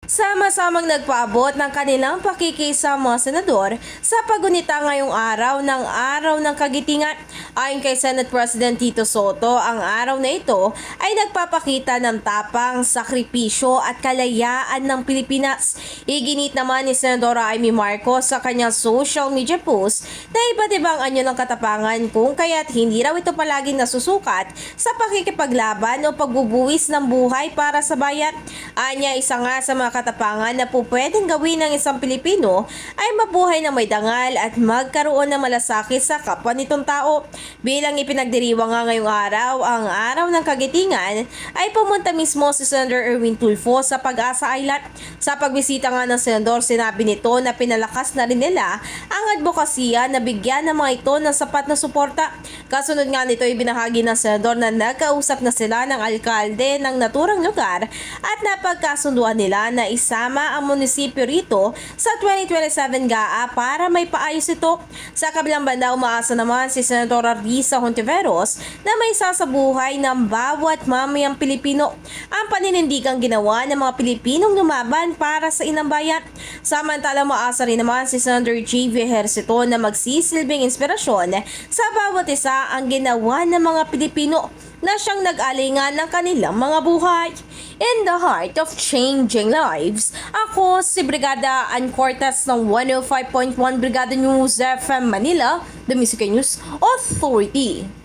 Sama-samang nagpaabot ng kanilang pakikisama senador sa paggunita ngayong araw ng Kagitingan. Ayon kay Senate President Tito Soto, ang araw na ito ay nagpapakita ng tapang, sakripisyo at kalayaan ng Pilipinas. Iginit naman ni Senadora Amy Marcos sa kanyang social media post na iba't ibang anyo ng katapangan kung kaya't hindi raw ito palaging nasusukat sa pakikipaglaban o pagbubuwis ng buhay para sa bayan. Anya, isa nga sa mga katapangan na po pwedeng gawin ng isang Pilipino ay mabuhay na may dangal at magkaroon ng malasakit sa kapwa nitong tao. Bilang ipinagdiriwang nga ngayong araw, ang araw ng Kagitingan, ay pumunta mismo si Senator Erwin Tulfo sa Pag-asa Island. Sa pagbisita nga ng senador, sinabi nito na pinalakas na rin nila ang advokasya na bigyan ng mga ito ng sapat na suporta. Kasunod nga nito, ibinahagi ng senador na nagkausap na sila ng alkalde ng naturang lugar at napagkasunduan nila na isama ang munisipyo rito sa 2027 GAA para may paayos ito. Sa kabilang banda, umaasa naman si Senadora Risa Hontiveros na may sasabuhay ng bawat mamayang Pilipino ang paninindigang ginawa ng mga Pilipinong lumaban para sa inang bayan. Samantala, umaasa rin naman si Senator JV Ejercito na magsisilbing inspirasyon sa bawat isa ang ginawa ng mga Pilipino na siyang nag-alingan ng kanilang mga buhay. In the heart of changing lives, ako si Brigada Ann Cortas ng 105.1 Brigada News FM Manila, the Music News Authority.